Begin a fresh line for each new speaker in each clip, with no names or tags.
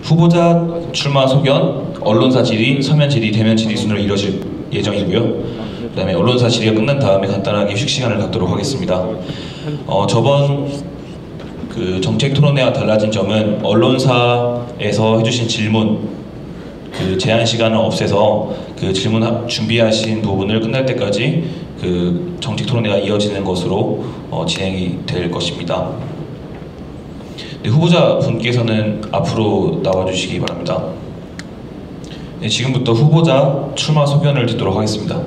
후보자 출마 소견, 언론사 질의, 서면 질의, 대면 질의 순으로 이뤄질 예정이고요. 그 다음에 언론사 질의가 끝난 다음에 간단하게 휴식 시간을 갖도록 하겠습니다. 저번 그 정책 토론회와 달라진 점은 언론사에서 해주신 질문 그 제한 시간을 없애서 그 질문 준비하신 부분을 끝날 때까지 그 정책 토론회가 이어지는 것으로 진행이 될 것입니다. 네, 후보자 분께서는 앞으로 나와주시기 바랍니다. 네, 지금부터 후보자 출마 소견을 듣도록 하겠습니다.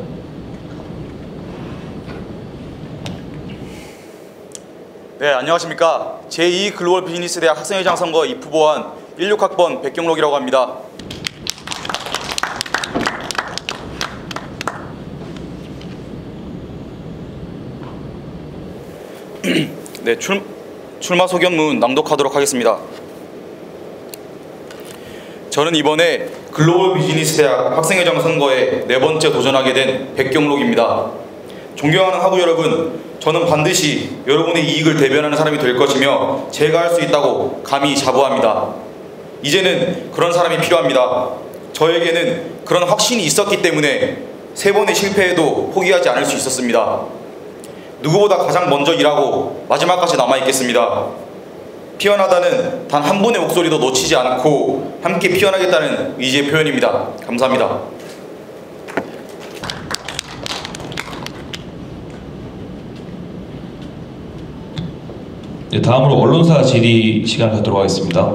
네, 안녕하십니까. 제2 글로벌 비즈니스 대학 학생회장 선거 입후보한 16학번 백경록이라고 합니다. 네, 출마 소견문 낭독하도록 하겠습니다. 저는 이번에 글로벌 비즈니스 대학 학생회장 선거에 4번째 도전하게 된 백경록입니다. 존경하는 학우 여러분, 저는 반드시 여러분의 이익을 대변하는 사람이 될 것이며 제가 할 수 있다고 감히 자부합니다. 이제는 그런 사람이 필요합니다. 저에게는 그런 확신이 있었기 때문에 3번의 실패에도 포기하지 않을 수 있었습니다. 누구보다 가장 먼저 일하고 마지막까지 남아있겠습니다. 피어나다는 단 한 분의 목소리도 놓치지 않고 함께 피어나겠다는 의지의 표현입니다. 감사합니다.
네, 다음으로 언론사 질의 시간을 갖도록 하겠습니다.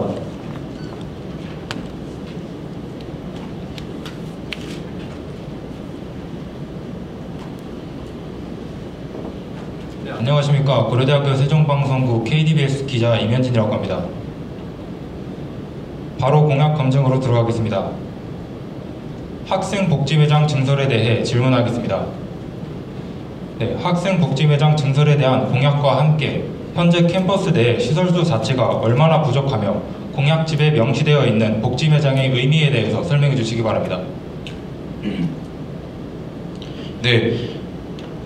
네, 안녕하십니까. 고려대학교 세종방송국 KDBS 기자 임현진이라고 합니다. 바로 공약 검증으로 들어가겠습니다. 학생복지회장 증설에 대해 질문하겠습니다. 네, 학생복지회장 증설에 대한 공약과 함께 현재 캠퍼스 내 시설수 자체가 얼마나 부족하며 공약집에 명시되어 있는 복지회장의 의미에 대해서 설명해 주시기 바랍니다.
네,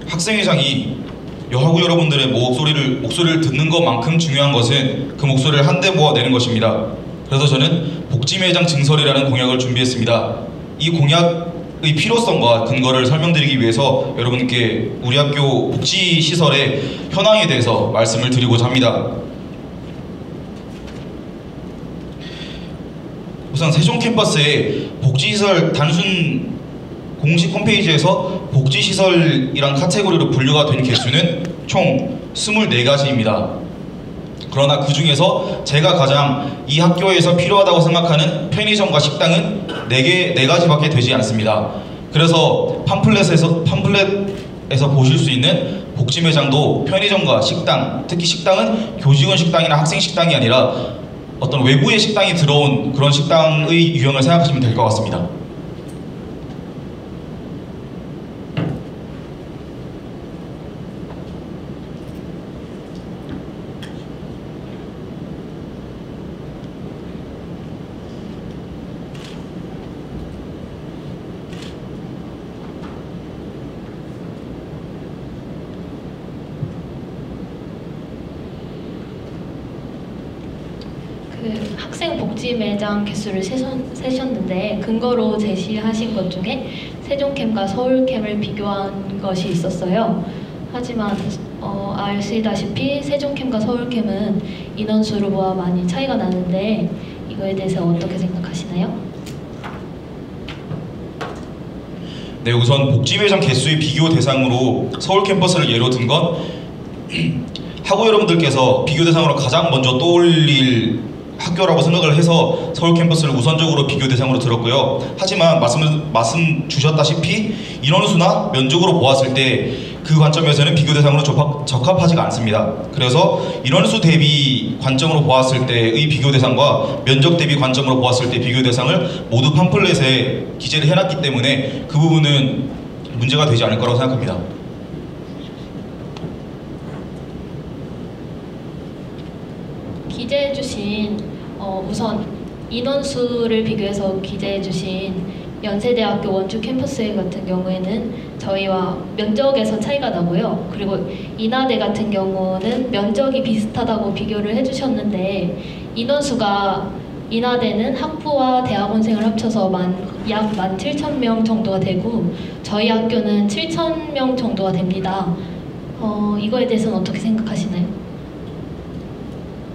학생회장이 여하고 여러분들의 목소리를 듣는 것만큼 중요한 것은 그 목소리를 한데 모아내는 것입니다. 그래서 저는 복지회장 증설이라는 공약을 준비했습니다. 이 공약의 필요성과 근거를 설명드리기 위해서 여러분께 우리 학교 복지시설의 현황에 대해서 말씀을 드리고자 합니다. 우선 세종 캠퍼스의 복지시설 단순 공식 홈페이지에서 복지시설이란 카테고리로 분류가 된 개수는 총 24가지입니다. 그러나 그 중에서 제가 가장 이 학교에서 필요하다고 생각하는 편의점과 식당은 4가지밖에 되지 않습니다. 그래서 팜플렛에서 보실 수 있는 복지매장도 편의점과 식당, 특히 식당은 교직원 식당이나 학생 식당이 아니라 어떤 외부의 식당이 들어온 그런 식당의 유형을 생각하시면 될 것 같습니다.
그 학생복지매장 개수를 세셨는데 근거로 제시하신 것 중에 세종캠과 서울캠을 비교한 것이 있었어요. 하지만 아시다시피 세종캠과 서울캠은 인원수로와 많이 차이가 나는데 이거에 대해서 어떻게 생각하시나요?
네, 우선 복지회장 개수의 비교 대상으로 서울 캠퍼스를 예로 든 건 학우 여러분들께서 비교 대상으로 가장 먼저 떠올릴 학교라고 생각을 해서 서울 캠퍼스를 우선적으로 비교 대상으로 들었고요. 하지만 말씀 주셨다시피 인원수나 면적으로 보았을 때 그 관점에서는 비교 대상으로 적합하지가 않습니다. 그래서 인원수 대비 관점으로 보았을 때의 비교 대상과 면적 대비 관점으로 보았을 때 비교 대상을 모두 팜플렛에 기재를 해놨기 때문에 그 부분은 문제가 되지 않을 거라고 생각합니다.
기재해주신 우선 인원수를 비교해서 기재해주신 연세대학교 원주 캠퍼스 같은 경우에는 저희와 면적에서 차이가 나고요. 그리고 인하대 같은 경우는 면적이 비슷하다고 비교를 해주셨는데 인원수가 인하대는 학부와 대학원생을 합쳐서 약 17,000명 정도가 되고 저희 학교는 7,000명 정도가 됩니다. 이거에 대해서는 어떻게 생각하시나요?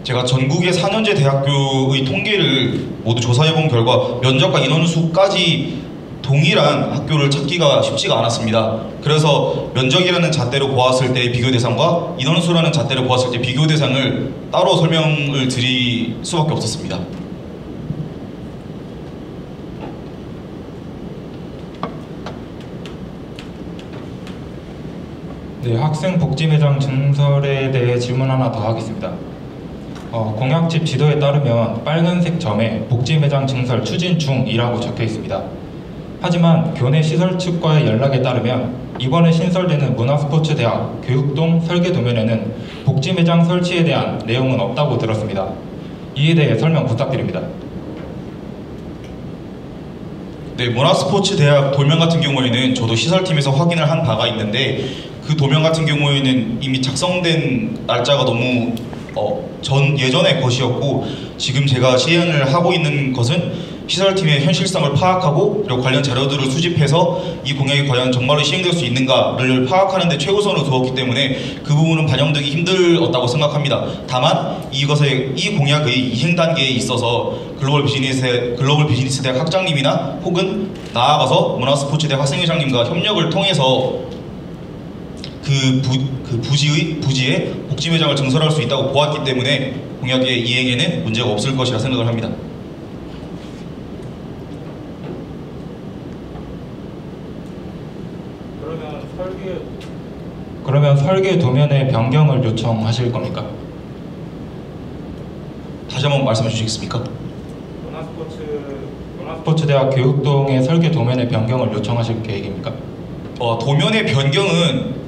제가 전국의 4년제 대학교의 통계를 모두 조사해본 결과 면적과 인원수까지 동일한 학교를 찾기가 쉽지가 않았습니다. 그래서 면적이라는 잣대로 보았을 때 비교 대상과 인원수라는 잣대로 보았을 때 비교 대상을 따로 설명을 드릴 수밖에 없었습니다.
네, 학생복지매장 증설에 대해 질문 하나 더 하겠습니다. 공약집 지도에 따르면 빨간색 점에 복지매장 증설 추진 중이라고 적혀 있습니다. 하지만 교내 시설 측과의 연락에 따르면 이번에 신설되는 문화스포츠대학 교육동 설계도면에는 복지매장 설치에 대한 내용은 없다고 들었습니다. 이에 대해 설명 부탁드립니다.
네, 문화스포츠대학 도면 같은 경우에는 저도 시설팀에서 확인을 한 바가 있는데 그 도면 같은 경우에는 이미 작성된 날짜가 너무 예전의 것이었고 지금 제가 시행을 하고 있는 것은 시설팀의 현실성을 파악하고 그리고 관련 자료들을 수집해서 이 공약이 과연 정말로 시행될 수 있는가를 파악하는 데 최우선으로 두었기 때문에 그 부분은 반영되기 힘들었다고 생각합니다. 다만 이 공약의 이행 단계에 있어서 글로벌 비즈니스 대학 학장님이나 혹은 나아가서 문화스포츠대학 학생회장님과 협력을 통해서 부지의 복지매장을 증설할 수 있다고 보았기 때문에 공약의 이행에는 문제가 없을 것이라 생각을 합니다.
그러면 설계 도면의 변경을 요청하실 겁니까?
다시 한번 말씀해 주시겠습니까?
문화스포츠대학 교육동의 설계 도면의 변경을 요청하실 계획입니까?
도면의 변경은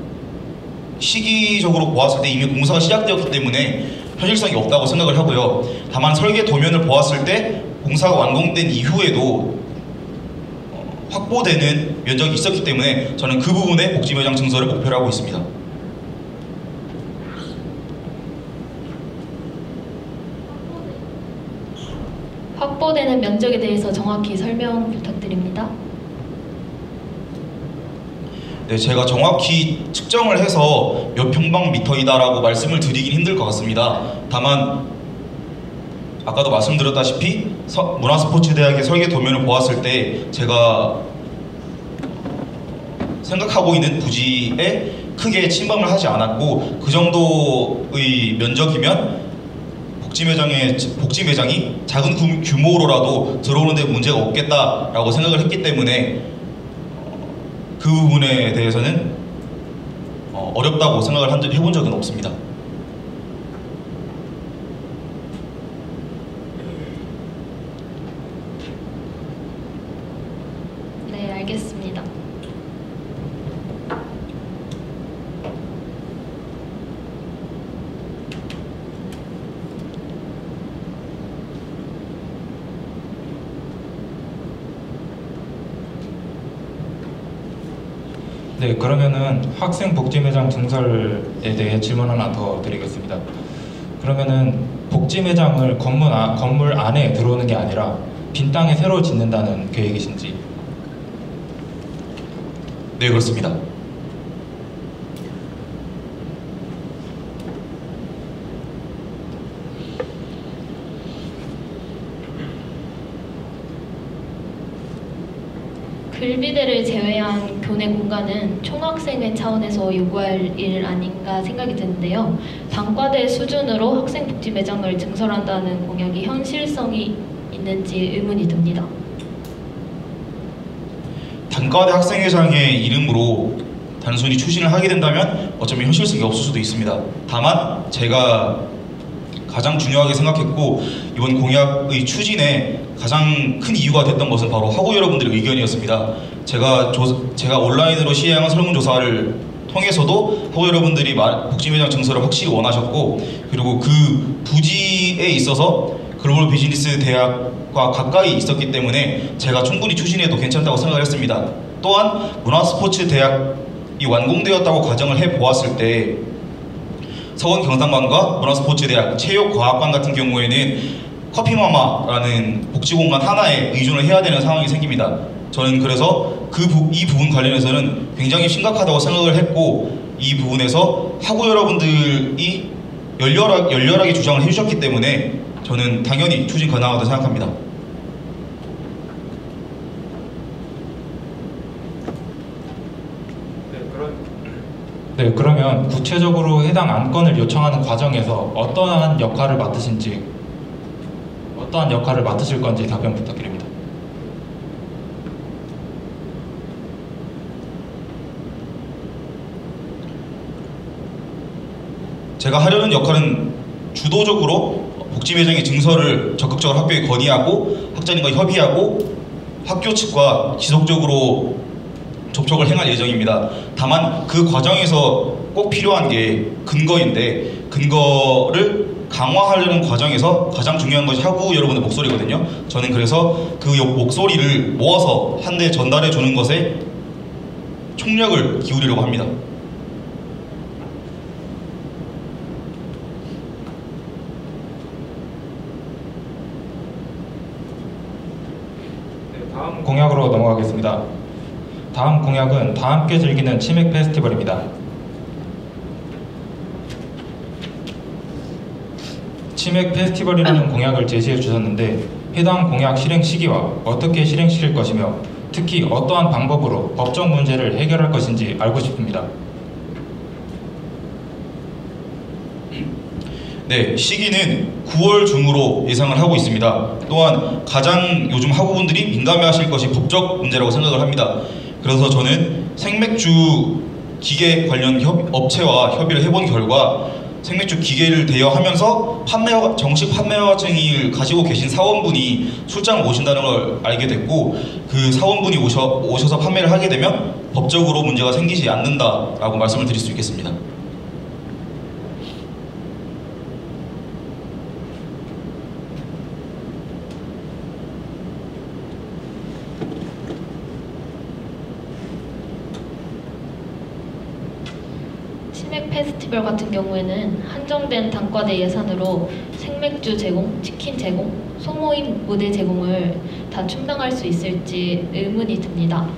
시기적으로 보았을 때 이미 공사가 시작되었기 때문에 현실성이 없다고 생각을 하고요. 다만 설계 도면을 보았을 때 공사가 완공된 이후에도 확보되는 면적이 있었기 때문에 저는 그 부분에 복지매장 증설을 목표로 하고 있습니다.
확보되는 면적에 대해서 정확히 설명 부탁드립니다.
네, 제가 정확히 측정을 해서 몇 평방미터이다라고 말씀을 드리긴 힘들 것 같습니다. 다만 아까도 말씀드렸다시피 문화스포츠대학의 설계 도면을 보았을 때 제가 생각하고 있는 부지에 크게 침범을 하지 않았고 그 정도의 면적이면 복지매장이 작은 규모로라도 들어오는데 문제가 없겠다라고 생각을 했기 때문에 그 부분에 대해서는 어렵다고 생각을 해본 적은 없습니다.
네, 알겠습니다.
네, 그러면은 학생복지매장 증설에 대해 질문 하나 더 드리겠습니다. 그러면은 복지매장을 건물 안에 들어오는 게 아니라 빈 땅에 새로 짓는다는 계획이신지?
네, 그렇습니다.
글비대를 제외한 교내 공간은 총학생회 차원에서 요구할 일 아닌가 생각이 드는데요. 단과대 수준으로 학생복지매장을 증설한다는 공약이 현실성이 있는지 의문이 듭니다.
단과대 학생회장의 이름으로 단순히 추진을 하게 된다면 어쩌면 현실성이 없을 수도 있습니다. 다만 제가 가장 중요하게 생각했고 이번 공약의 추진에 가장 큰 이유가 됐던 것은 바로 학우 여러분들의 의견이었습니다. 제가 온라인으로 시행한 설문조사를 통해서도 학우 여러분들이 복지매장 증설을 확실히 원하셨고 그리고 그 부지에 있어서 글로벌 비즈니스 대학과 가까이 있었기 때문에 제가 충분히 추진해도 괜찮다고 생각을 했습니다. 또한 문화스포츠 대학이 완공되었다고 가정을 해보았을 때 서원 경상관과 문화스포츠대학 체육과학관 같은 경우에는 커피마마라는 복지공간 하나에 의존을 해야 되는 상황이 생깁니다. 저는 그래서 이 부분 관련해서는 굉장히 심각하다고 생각을 했고, 이 부분에서 학우 여러분들이 열렬하게 주장을 해주셨기 때문에 저는 당연히 추진 가능하다고 생각합니다.
네, 그러면 구체적으로 해당 안건을 요청하는 과정에서 어떠한 역할을 맡으실 건지 답변 부탁드립니다.
제가 하려는 역할은 주도적으로 복지매장의 증설을 적극적으로 학교에 건의하고 학자님과 협의하고 학교 측과 지속적으로 접촉을 행할 예정입니다. 다만 그 과정에서 꼭 필요한 게 근거인데, 근거를 강화하려는 과정에서 가장 중요한 것이 학우 여러분의 목소리거든요. 저는 그래서 그 목소리를 모아서 한데 전달해 주는 것에 총력을 기울이려고 합니다.
다음 공약으로 넘어가겠습니다. 다음 공약은 다 함께 즐기는 치맥 페스티벌입니다. 치맥 페스티벌이라는 공약을 제시해 주셨는데, 해당 공약 실행 시기와 어떻게 실행시킬 것이며 특히 어떠한 방법으로 법적 문제를 해결할 것인지 알고 싶습니다.
네, 시기는 9월 중으로 예상을 하고 있습니다. 또한 가장 요즘 학우분들이 민감해하실 것이 법적 문제라고 생각을 합니다. 그래서 저는 생맥주 기계 관련 업체와 협의를 해본 결과 생맥주 기계를 대여하면서 정식 판매허가증을 가지고 계신 사원분이 출장을 오신다는 걸 알게 됐고, 그 사원분이 오셔서 판매를 하게 되면 법적으로 문제가 생기지 않는다라고 말씀을 드릴 수 있겠습니다.
치맥 페스티벌 같은 경우에는 한정된 단과대 예산으로 생맥주 제공, 치킨 제공, 소모임 무대 제공을 다 충당할 수 있을지 의문이 듭니다.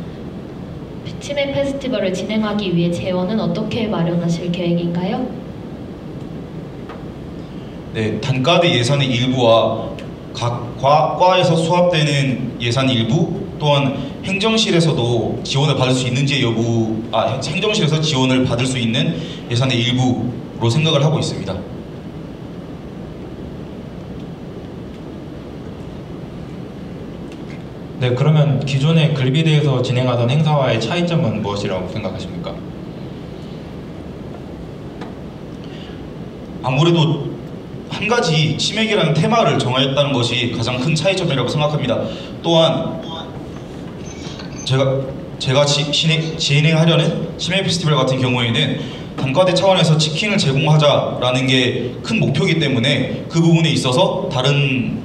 치맥 페스티벌을 진행하기 위해 재원은 어떻게 마련하실 계획인가요?
네, 단과대 예산의 일부와 각 과에서 수합되는 예산 일부, 또한 행정실에서도 지원을 받을 수 있는지 행정실에서 지원을 받을 수 있는 예산의 일부로 생각을 하고 있습니다.
네, 그러면 기존의 글비대에서 진행하던 행사와의 차이점은 무엇이라고 생각하십니까? 아무래도
한 가지 치맥이라는 테마를 정하였다는 것이 가장 큰 차이점이라고 생각합니다. 또한 제가 진행하려는 치맥 페스티벌 같은 경우에는 단과대 차원에서 치킨을 제공하자라는 게 큰 목표이기 때문에 그 부분에 있어서 다른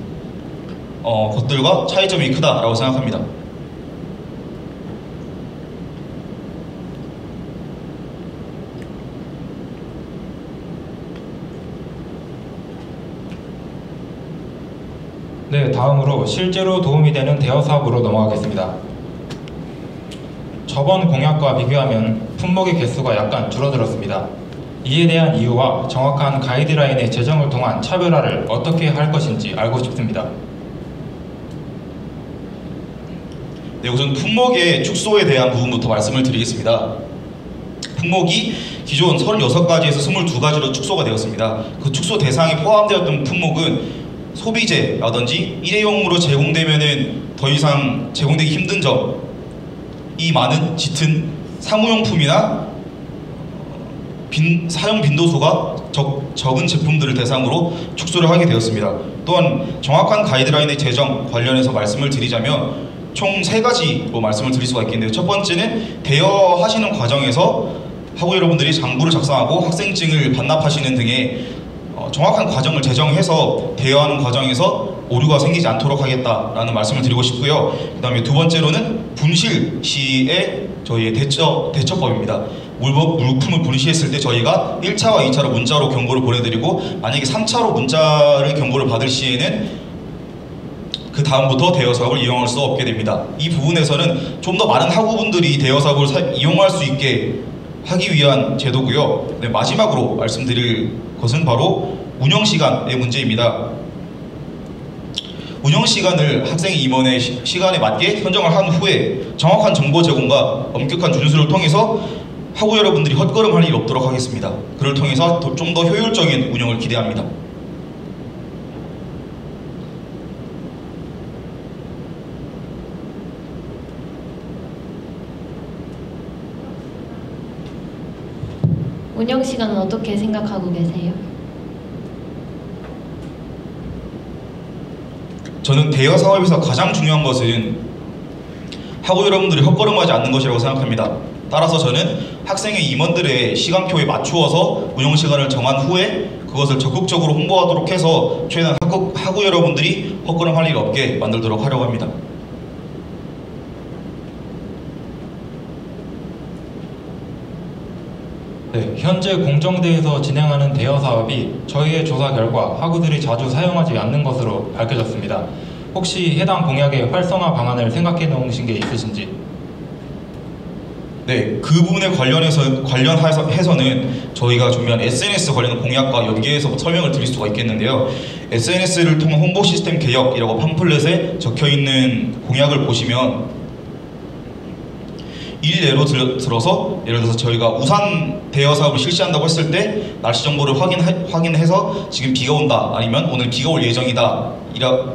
것들과 차이점이 크다라고 생각합니다.
네, 다음으로 실제로 도움이 되는 대여 사업으로 넘어가겠습니다. 저번 공약과 비교하면 품목의 개수가 약간 줄어들었습니다. 이에 대한 이유와 정확한 가이드라인의 제정을 통한 차별화를 어떻게 할 것인지 알고 싶습니다.
네, 우선 품목의 축소에 대한 부분부터 말씀을 드리겠습니다. 품목이 기존 36가지에서 22가지로 축소가 되었습니다. 그 축소 대상에 포함되었던 품목은 소비재라든지 일회용으로 제공되면은 더 이상 제공되기 힘든 점이 많은 짙은 사무용품이나 사용 빈도수가 적은 제품들을 대상으로 축소를 하게 되었습니다. 또한 정확한 가이드라인의 제정 관련해서 말씀을 드리자면 총 3가지로 말씀을 드릴 수가 있겠는데요. 첫 번째는 대여하시는 과정에서 학우 여러분들이 장부를 작성하고 학생증을 반납하시는 등의 정확한 과정을 제정해서 대여하는 과정에서 오류가 생기지 않도록 하겠다라는 말씀을 드리고 싶고요. 그 다음에 두 번째로는 분실 시에 저희의 대처법입니다. 물품을 분실했을 때 저희가 1차와 2차로 문자로 경고를 보내드리고, 만약에 3차로 문자를 경고를 받을 시에는 그 다음부터 대여 사업을 이용할 수 없게 됩니다. 이 부분에서는 좀 더 많은 학우분들이 대여 사업을 이용할 수 있게 하기 위한 제도고요. 네, 마지막으로 말씀드릴 것은 바로 운영 시간의 문제입니다. 운영 시간을 학생의 임원의 시간에 맞게 선정을 한 후에 정확한 정보 제공과 엄격한 준수를 통해서 학우 여러분들이 헛걸음할 일이 없도록 하겠습니다. 그를 통해서 좀 더 효율적인 운영을 기대합니다.
운영 시간은 어떻게 생각하고 계세요?
저는 대여 사업에서 가장 중요한 것은 학우 여러분들이 헛걸음하지 않는 것이라고 생각합니다. 따라서 저는 학생의 임원들의 시간표에 맞추어서 운영 시간을 정한 후에 그것을 적극적으로 홍보하도록 해서 최대한 학우 여러분들이 헛걸음할 일 없게 만들도록 하려고 합니다.
네, 현재 공정대에서 진행하는 대여 사업이 저희의 조사 결과 학우들이 자주 사용하지 않는 것으로 밝혀졌습니다. 혹시 해당 공약의 활성화 방안을 생각해 놓으신 게 있으신지?
네, 그 부분에 관련해서는 저희가 준비한 SNS 관련 공약과 연계해서 설명을 드릴 수가 있겠는데요. SNS를 통한 홍보 시스템 개혁이라고 팜플렛에 적혀있는 공약을 보시면 일례로 들어서 예를 들어서 저희가 우산 대여 사업을 실시한다고 했을 때 날씨 정보를 확인해서 지금 비가 온다 아니면 오늘 비가 올 예정이다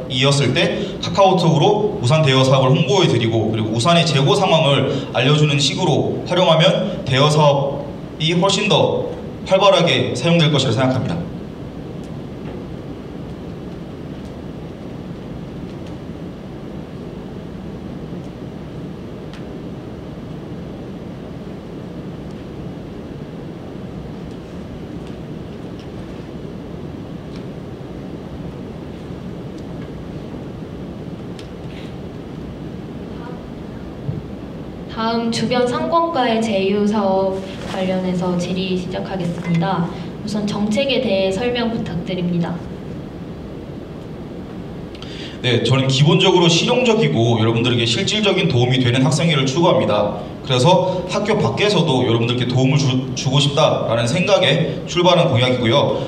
이었을 때 카카오톡으로 우산 대여 사업을 홍보해 드리고 그리고 우산의 재고 상황을 알려주는 식으로 활용하면 대여 사업이 훨씬 더 활발하게 사용될 것이라 생각합니다.
다음 주변 상권과의 제휴 사업 관련해서 질의 시작하겠습니다. 우선 정책에 대해 설명 부탁드립니다.
네, 저는 기본적으로 실용적이고 여러분들에게 실질적인 도움이 되는 학생회를 추구합니다. 그래서 학교 밖에서도 여러분들께 도움을 주고 싶다라는 생각에 출발한 공약이고요.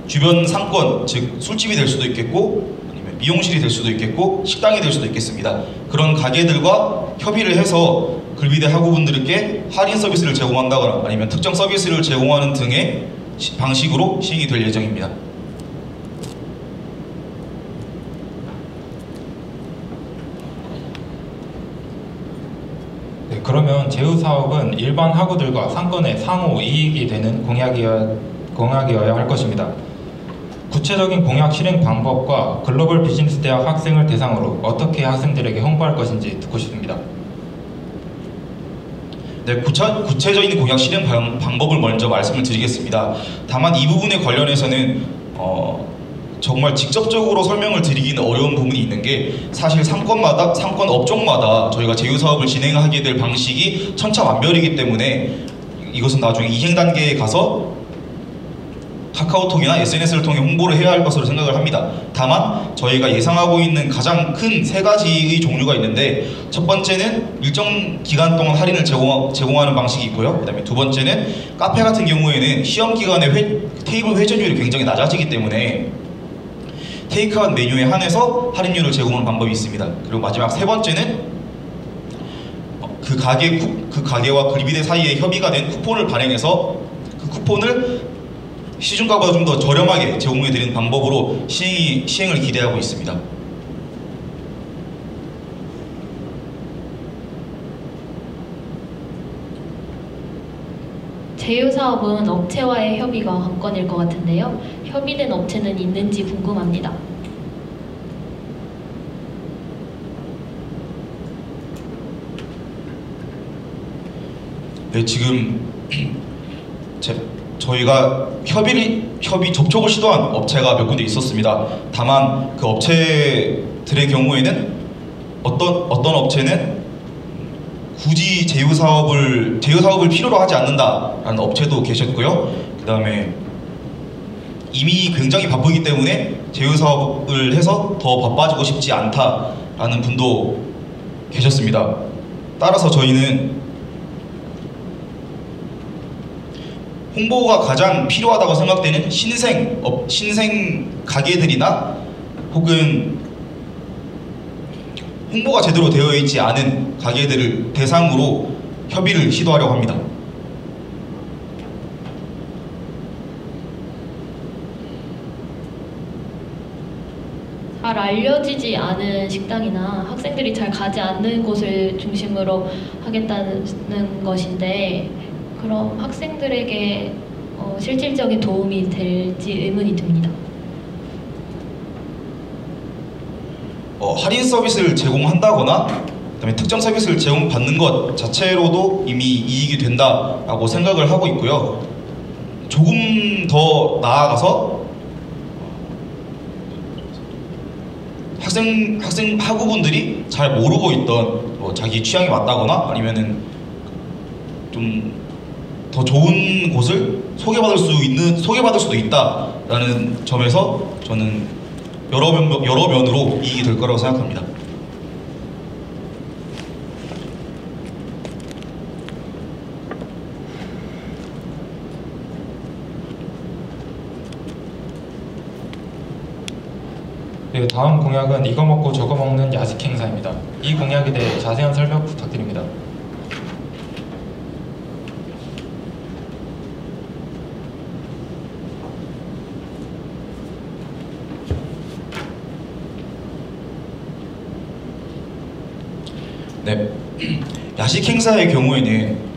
주변 상권, 즉 술집이 될 수도 있겠고 아니면 미용실이 될 수도 있겠고 식당이 될 수도 있겠습니다. 그런 가게들과 협의를 해서 글비대 학우분들께 할인 서비스를 제공한다거나 아니면 특정 서비스를 제공하는 등의 방식으로 시행이 될 예정입니다.
네, 그러면 제휴 사업은 일반 학우들과 상권의 상호 이익이 되는 공약이어야 할 것입니다. 구체적인 공약 실행 방법과 글로벌 비즈니스 대학 학생을 대상으로 어떻게 학생들에게 홍보할 것인지 듣고 싶습니다.
네, 구체적인 공약 실행 방법을 먼저 말씀을 드리겠습니다. 다만 이 부분에 관련해서는 정말 직접적으로 설명을 드리기는 어려운 부분이 있는 게 사실 상권 업종마다 저희가 제휴 사업을 진행하게 될 방식이 천차만별이기 때문에 이것은 나중에 이행 단계에 가서 카카오톡이나 SNS를 통해 홍보를 해야 할 것으로 생각을 합니다. 다만 저희가 예상하고 있는 가장 큰 세 가지의 종류가 있는데 첫 번째는 일정 기간 동안 할인을 제공하는 방식이 있고요. 그 다음에 두 번째는 카페 같은 경우에는 시험 기간에 테이블 회전율이 굉장히 낮아지기 때문에 테이크아웃 메뉴에 한해서 할인율을 제공하는 방법이 있습니다. 그리고 마지막 세 번째는 그 가게와 글비대 사이에 협의가 된 쿠폰을 발행해서 그 쿠폰을 시중가보다 좀 더 저렴하게 제공해드리는 방법으로 시행을 기대하고 있습니다.
제휴 사업은 업체와의 협의가 관건일 것 같은데요. 협의된 업체는 있는지 궁금합니다.
네, 지금 저희가 접촉을 시도한 업체가 몇 군데 있었습니다. 다만 그 업체들의 경우에는 어떤 업체는 굳이 제휴 사업을 필요로 하지 않는다라는 업체도 계셨고요. 그 다음에 이미 굉장히 바쁘기 때문에 제휴 사업을 해서 더 바빠지고 싶지 않다라는 분도 계셨습니다. 따라서 저희는 홍보가 가장 필요하다고 생각되는 신생 가게들이나 혹은 홍보가 제대로 되어 있지 않은 가게들을 대상으로 협의를 시도하려고 합니다.
잘 알려지지 않은 식당이나 학생들이 잘 가지 않는 곳을 중심으로 하겠다는 것인데, 그럼 학생들에게 실질적인 도움이 될지 의문이 듭니다.
할인 서비스를 제공한다거나 그다음에 특정 서비스를 제공받는 것 자체로도 이미 이익이 된다라고 생각을 하고 있고요. 조금 더 나아가서 학우분들이 잘 모르고 있던 자기 취향에 맞다거나 아니면은 좀 더 좋은 곳을 소개받을 수도 있다라는 점에서 저는 여러 면으로 이익이 될 거라고 생각합니다.
네, 다음 공약은 이거 먹고 저거 먹는 야식 행사입니다. 이 공약에 대해 자세한 설명 부탁드립니다.
네, 야식 행사의 경우에는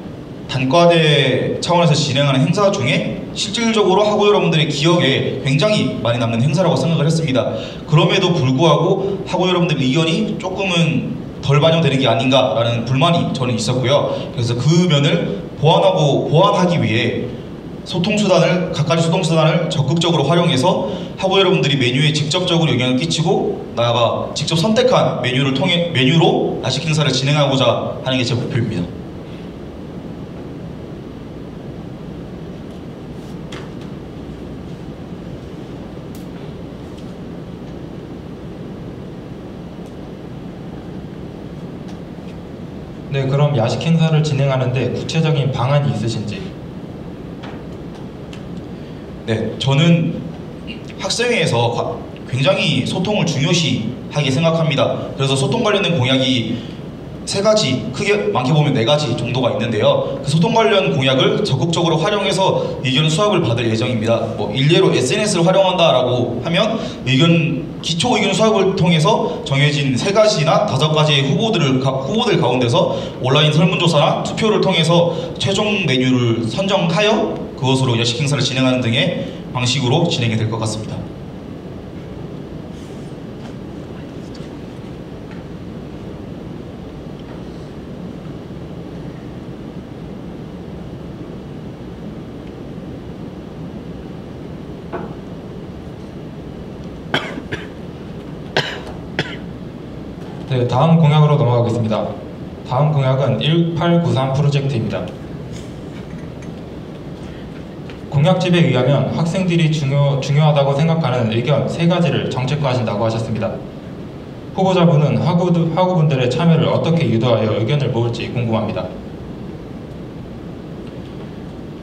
단과대 차원에서 진행하는 행사 중에 실질적으로 학우 여러분들의 기억에 굉장히 많이 남는 행사라고 생각을 했습니다. 그럼에도 불구하고 학우 여러분들의 의견이 조금은 덜 반영되는 게 아닌가라는 불만이 저는 있었고요. 그래서 그 면을 보완하기 위해 각가지 소통수단을 적극적으로 활용해서 학우 여러분들이 메뉴에 직접적으로 영향을 끼치고 나아가 직접 선택한 메뉴로 야식 행사를 진행하고자 하는 게 제 목표입니다.
네, 그럼 야식 행사를 진행하는데 구체적인 방안이 있으신지?
네, 저는 학생회에서 굉장히 소통을 중요시하게 생각합니다. 그래서 소통 관련된 공약이 많게 보면 4가지 정도가 있는데요. 그 소통 관련 공약을 적극적으로 활용해서 의견 수합을 받을 예정입니다. 일례로 SNS를 활용한다라고 하면 기초 의견 수합을 통해서 정해진 3가지나 5가지의 후보들 가운데서 온라인 설문조사나 투표를 통해서 최종 메뉴를 선정하여 그것으로 야식 행사를 진행하는 등의 방식으로 진행이 될 것 같습니다.
네, 다음 공약으로 넘어가겠습니다. 다음 공약은 1893 프로젝트입니다. 공약집에 의하면 학생들이 중요하다고 생각하는 의견 3가지를 정책화하신다고 하셨습니다. 후보자분은 학우분들의 참여를 어떻게 유도하여 의견을 모을지 궁금합니다.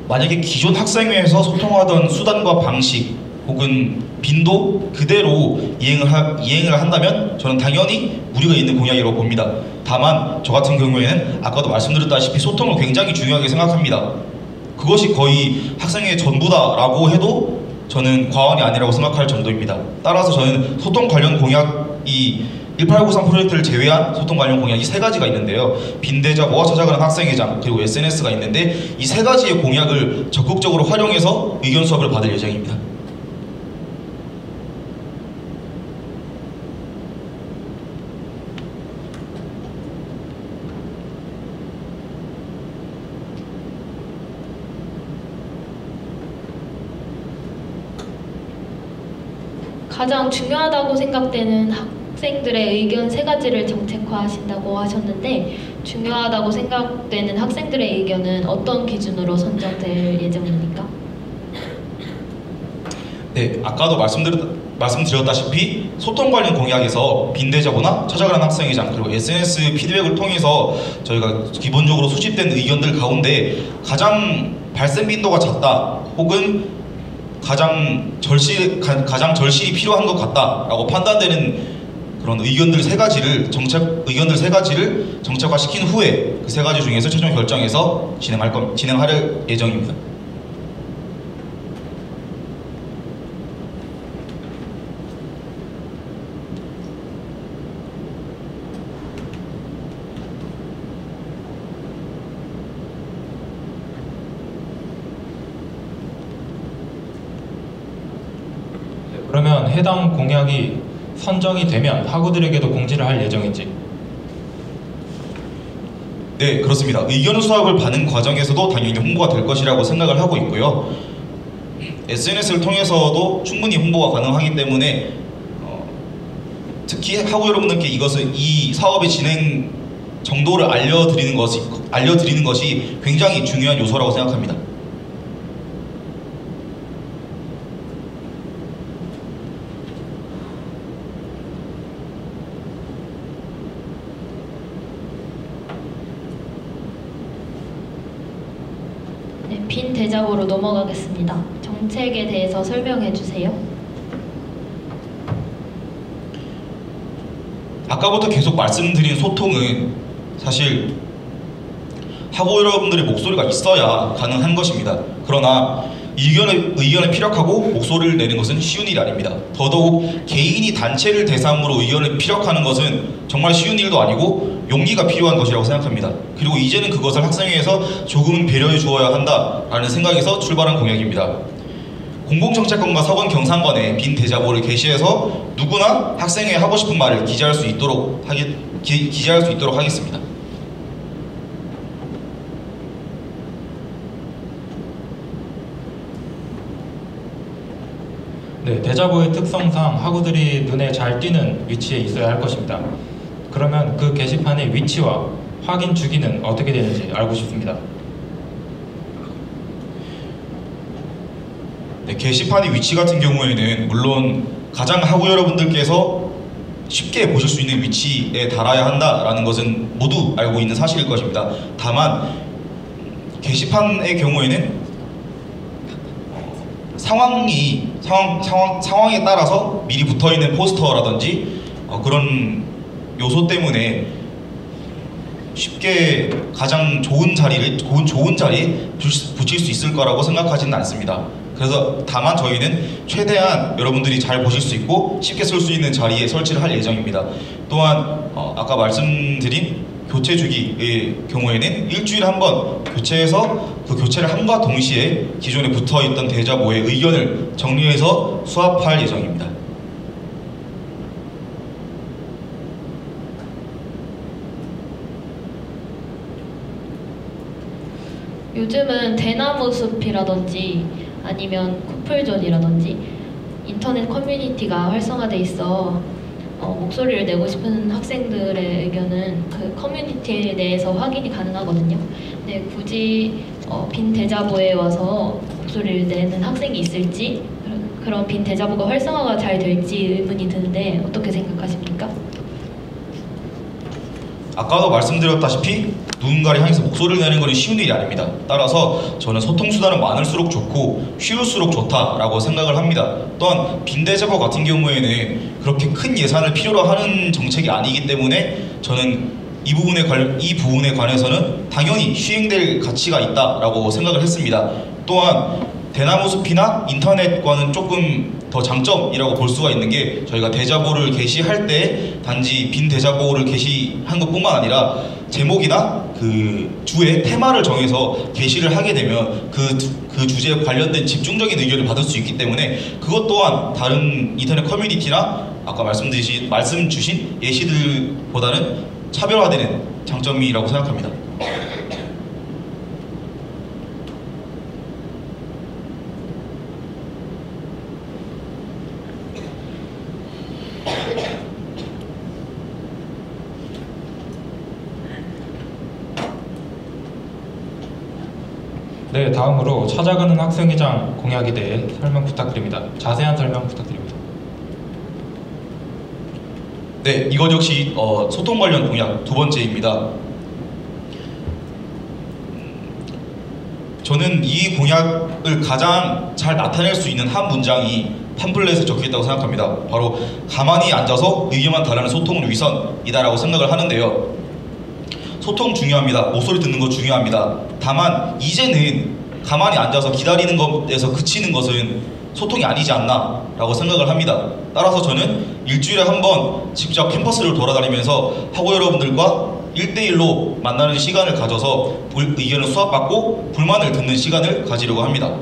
만약에 기존 학생회에서 소통하던 수단과 방식 혹은 빈도 그대로 이행을 한다면 저는 당연히 무리가 있는 공약이라고 봅니다. 다만 저 같은 경우에는 아까도 말씀드렸다시피 소통을 굉장히 중요하게 생각합니다. 그것이 거의 학생회의 전부다라고 해도 저는 과언이 아니라고 생각할 정도입니다. 따라서 저는 소통 관련 공약이 1893 프로젝트를 제외한 소통 관련 공약이 3가지가 있는데요. 빈대자, 모아 찾아가는 학생회장, 그리고 SNS가 있는데 이 3가지의 공약을 적극적으로 활용해서 의견 수합을 받을 예정입니다.
가장 중요하다고 생각되는 학생들의 의견 3가지를 정책화하신다고 하셨는데, 중요하다고 생각되는 학생들의 의견은 어떤 기준으로 선정될 예정입니까?
네, 아까도 말씀드렸다시피 소통 관련 공약에서 빈대자보나 찾아가는 학생회장 그리고 SNS 피드백을 통해서 저희가 기본적으로 수집된 의견들 가운데 가장 발생 빈도가 잦다 혹은 가장 절실히 필요한 것 같다라고 판단되는 그런 의견들 세 가지를 정책화시킨 후에 그 세 가지 중에서 최종 결정해서 진행할 예정입니다.
그러면 해당 공약이 선정이 되면 학우들에게도 공지를 할 예정인지?
네, 그렇습니다. 의견 수합을 받는 과정에서도 당연히 홍보가 될 것이라고 생각을 하고 있고요. SNS를 통해서도 충분히 홍보가 가능하기 때문에 특히 학우 여러분들께 이 사업의 진행 정도를 알려드리는 것이 굉장히 중요한 요소라고 생각합니다.
네, 빈 대자보로 넘어가겠습니다. 정책에 대해서 설명해 주세요.
아까부터 계속 말씀드린 소통은 사실 학우 여러분들의 목소리가 있어야 가능한 것입니다. 그러나 의견을 피력하고 목소리를 내는 것은 쉬운 일이 아닙니다. 더더욱 개인이 단체를 대상으로 의견을 피력하는 것은 정말 쉬운 일도 아니고 용기가 필요한 것이라고 생각합니다. 그리고 이제는 그것을 학생회에서 조금은 배려해 주어야 한다라는 생각에서 출발한 공약입니다. 공공정책관과 서건 경상관에 빈 대자보를 게시해서 누구나 학생회에 하고 싶은 말을 기재할 수 있도록 하겠습니다.
네, 대자보의 특성상 학우들이 눈에 잘 띄는 위치에 있어야 할 것입니다. 그러면 그 게시판의 위치와 확인 주기는 어떻게 되는지 알고 싶습니다.
네, 게시판의 위치 같은 경우에는 물론 가장 학우 여러분들께서 쉽게 보실 수 있는 위치에 달아야 한다라는 것은 모두 알고 있는 사실일 것입니다. 다만 게시판의 경우에는 상황에 따라서 미리 붙어있는 포스터라든지 그런 요소 때문에 쉽게 가장 좋은 자리에 붙일 수 있을 거라고 생각하지는 않습니다. 그래서 다만 저희는 최대한 여러분들이 잘 보실 수 있고 쉽게 쓸 수 있는 자리에 설치를 할 예정입니다. 또한 아까 말씀드린 교체 주기의 경우에는 일주일에 한 번 교체해서 그 교체를 함과 동시에 기존에 붙어있던 대자보의 의견을 정리해서 수합할 예정입니다.
요즘은 대나무 숲이라든지 아니면 쿠플존이라든지 인터넷 커뮤니티가 활성화돼 있어 목소리를 내고 싶은 학생들의 의견은 그 커뮤니티 내에서 확인이 가능하거든요. 근데 굳이 빈 대자보에 와서 목소리를 내는 학생이 있을지 그런 빈 대자보가 활성화가 잘 될지 의문이 드는데 어떻게 생각하십니까?
아까도 말씀드렸다시피 누군가를 향해서 목소리를 내는 것은 쉬운 일이 아닙니다. 따라서 저는 소통수단은 많을수록 좋고 쉬울수록 좋다라고 생각을 합니다. 또한 빈대자보 같은 경우에는 그렇게 큰 예산을 필요로 하는 정책이 아니기 때문에 저는 이 부분에 관해서는 당연히 시행될 가치가 있다라고 생각을 했습니다. 또한 대나무 숲이나 인터넷과는 조금 더 장점이라고 볼 수가 있는 게 저희가 대자보를 게시할 때 단지 빈 대자보를 게시한 것뿐만 아니라 제목이나 그 주의 테마를 정해서 게시를 하게 되면 그 주제에 관련된 집중적인 의견을 받을 수 있기 때문에 그것 또한 다른 인터넷 커뮤니티나 아까 말씀 주신 예시들보다는 차별화되는 장점이라고 생각합니다.
네, 다음으로 찾아가는 학생회장 공약에 대해 설명 부탁드립니다. 자세한 설명 부탁드립니다.
네, 이것 역시 소통 관련 공약 두 번째입니다. 저는 이 공약을 가장 잘 나타낼 수 있는 한 문장이 팜플렛에 적혀있다고 생각합니다. 바로 가만히 앉아서 의견만 달라는 소통을 위선이다라고 생각을 하는데요. 소통 중요합니다. 목소리 듣는 거 중요합니다. 다만 이제는 가만히 앉아서 기다리는 것에서 그치는 것은 소통이 아니지 않나 라고 생각을 합니다. 따라서 저는 일주일에 한 번 직접 캠퍼스를 돌아다니면서 학우 여러분들과 1대1로 만나는 시간을 가져서 의견을 수합받고 불만을 듣는 시간을 가지려고 합니다.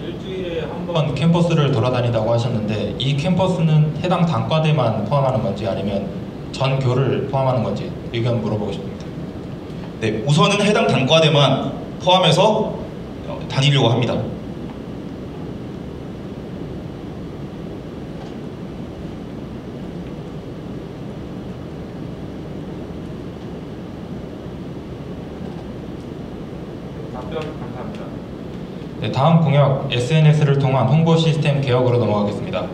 일주일에 한 번 캠퍼스를 돌아다닌다고 하셨는데 이 캠퍼스는 해당 단과대만 포함하는 건지 아니면 전 교를 포함하는 건지 의견 물어보고 싶습니다.
네, 우선은 해당 단과대만 포함해서 다니려고 합니다.
네, 다음 공약 SNS를 통한 홍보 시스템 개혁으로 넘어가겠습니다.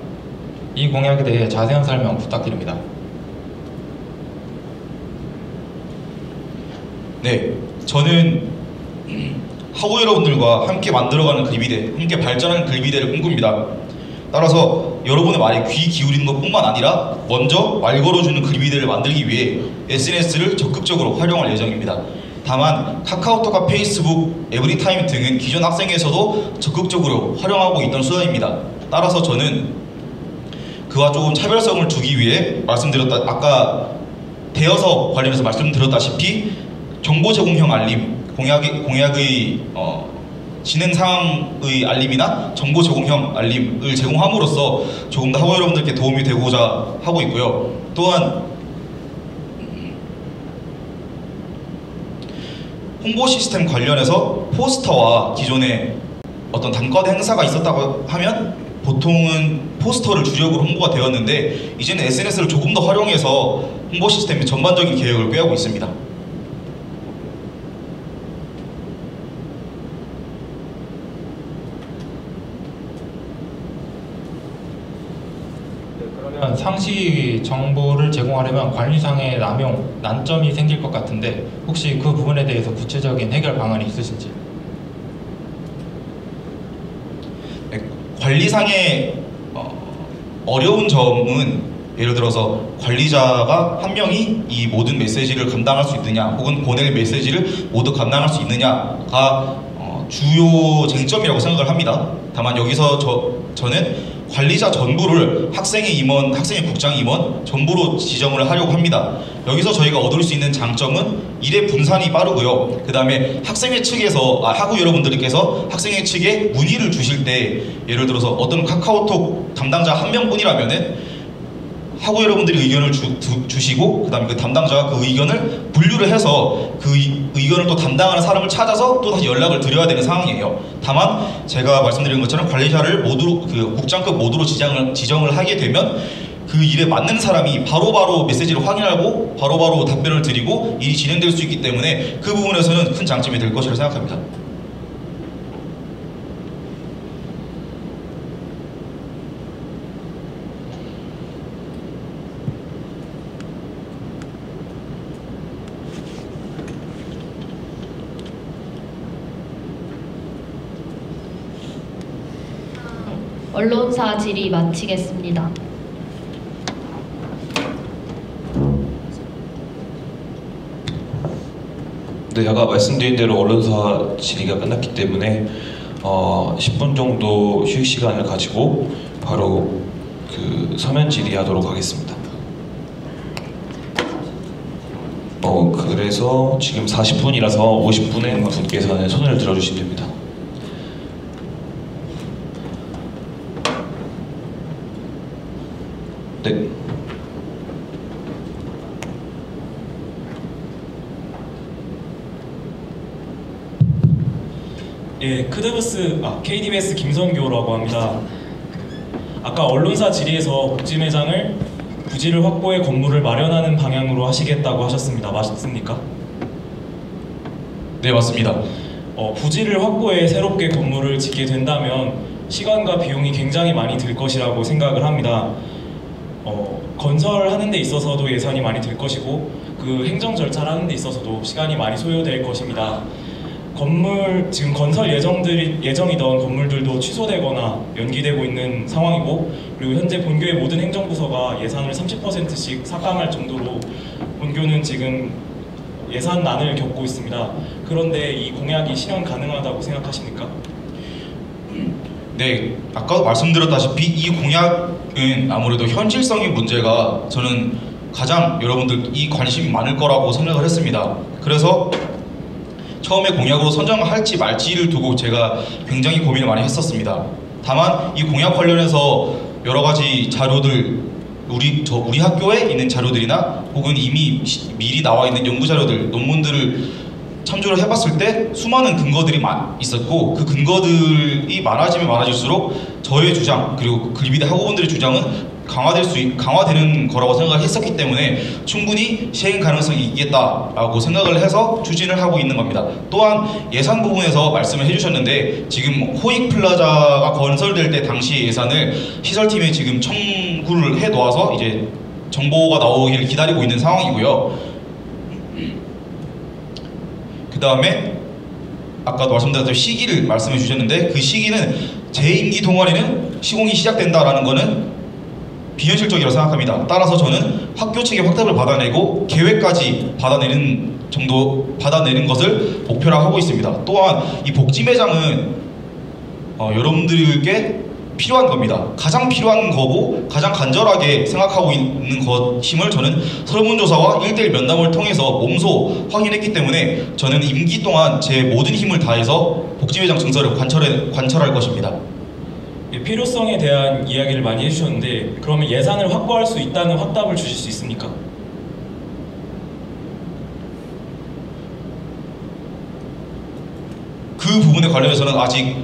이 공약에 대해 자세한 설명 부탁드립니다.
네, 저는 학우 여러분들과 함께 만들어가는 글비대, 함께 발전하는 글비대를 꿈꿉니다. 따라서 여러분의 말에 귀 기울이는 것뿐만 아니라 먼저 말 걸어주는 글비대를 만들기 위해 SNS를 적극적으로 활용할 예정입니다. 다만 카카오톡과 페이스북, 에브리타임 등은 기존 학생에서도 적극적으로 활용하고 있던 수단입니다. 따라서 저는 그와 조금 차별성을 두기 위해 아까 대여섯 관련해서 말씀드렸다시피 정보 제공형 알림, 공약의 진행 상황의 알림이나 정보 제공형 알림을 제공함으로써 조금 더 학우 여러분들께 도움이 되고자 하고 있고요. 또한 홍보 시스템 관련해서 포스터와 기존에 어떤 단과대 행사가 있었다고 하면 보통은 포스터를 주력으로 홍보가 되었는데 이제는 SNS를 조금 더 활용해서 홍보 시스템의 전반적인 계획을 꾀하고 있습니다.
그러면 상시 정보를 제공하려면 관리상의 남용, 난점이 생길 것 같은데 혹시 그 부분에 대해서 구체적인 해결 방안이 있으신지?
네, 관리상의 어려운 점은 예를 들어서 관리자가 한 명이 이 모든 메시지를 감당할 수 있느냐 혹은 보낼 메시지를 모두 감당할 수 있느냐가 주요 쟁점이라고 생각을 합니다. 다만 여기서 저는 관리자 전부를 학생의 임원, 학생의 국장 임원 전부로 지정을 하려고 합니다. 여기서 저희가 얻을 수 있는 장점은 일의 분산이 빠르고요. 그 다음에 학생회 측에서 학우 여러분들께서 학생회 측에 문의를 주실 때 예를 들어서 어떤 카카오톡 담당자 한 명뿐이라면은 학우 여러분들이 의견을 주시고 그 다음에 그 담당자가 그 의견을 분류를 해서 그 의견을 또 담당하는 사람을 찾아서 또 다시 연락을 드려야 되는 상황이에요. 다만 제가 말씀드린 것처럼 관리자를 모두 국장급 모두로 지정을 하게 되면 그 일에 맞는 사람이 바로바로 메시지를 확인하고 바로바로 답변을 드리고 일이 진행될 수 있기 때문에 그 부분에서는 큰 장점이 될 것이라고 생각합니다.
언론사 질의 마치겠습니다.
네, 아까 말씀드린 대로 언론사 질의가 끝났기 때문에 10분 정도 휴식 시간을 가지고 바로 그 서면 질의하도록 하겠습니다. 그래서 지금 40분이라서 50분의 분께서는 손을 들어주시면 됩니다. 네.
예, KDBS 김성교라고 합니다. 아까 언론사 질의에서 복지매장을 부지를 확보해 건물을 마련하는 방향으로 하시겠다고 하셨습니다. 맞습니까?
네, 맞습니다.
부지를 확보해 새롭게 건물을 짓게 된다면 시간과 비용이 굉장히 많이 들 것이라고 생각을 합니다. 건설하는 데 있어서도 예산이 많이 들 것이고 그 행정 절차를 하는 데 있어서도 시간이 많이 소요될 것입니다. 지금 건설 예정이던 건물들도 취소되거나 연기되고 있는 상황이고, 그리고 현재 본교의 모든 행정부서가 예산을 30%씩 삭감할 정도로 본교는 지금 예산난을 겪고 있습니다. 그런데 이 공약이 실현 가능하다고 생각하십니까?
네, 아까도 말씀드렸다시피 이 공약은 아무래도 현실성의 문제가 저는 가장 여러분들이 관심이 많을 거라고 생각을 했습니다. 그래서 처음에 공약으로 선정할지 말지를 두고 제가 굉장히 고민을 많이 했었습니다. 다만 이 공약 관련해서 여러 가지 자료들, 우리 학교에 있는 자료들이나 혹은 이미 미리 나와 있는 연구 자료들, 논문들을 참조를 해봤을 때 수많은 근거들이 있었고, 그 근거들이 많아지면 많아질수록 저의 주장 그리고 글비대 학우분들의 주장은 강화되는 거라고 생각을 했었기 때문에 충분히 시행 가능성이 있겠다라고 생각을 해서 추진을 하고 있는 겁니다. 또한 예산 부분에서 말씀을 해주셨는데, 지금 호익 플라자가 건설될 때 당시 예산을 시설팀에 지금 청구를 해 놓아서 이제 정보가 나오기를 기다리고 있는 상황이고요. 그 다음에 아까도 말씀드렸던 시기를 말씀해 주셨는데, 그 시기는 제 임기 동안에는 시공이 시작된다라는 거는 비현실적이라고 생각합니다. 따라서 저는 학교 측의 확답을 받아내고 계획까지 받아내는 것을 목표로 하고 있습니다. 또한 이 복지 매장은 여러분들께 필요한 겁니다. 가장 필요한 거고 가장 간절하게 생각하고 있는 것임을 저는 설문조사와 1:1 면담을 통해서 몸소 확인했기 때문에 저는 임기 동안 제 모든 힘을 다해서 복지 매장 증설을 관철할 것입니다.
필요성에 대한 이야기를 많이 해주셨는데, 그러면 예산을 확보할 수 있다는 확답을 주실 수 있습니까?
그 부분에 관련해서는 아직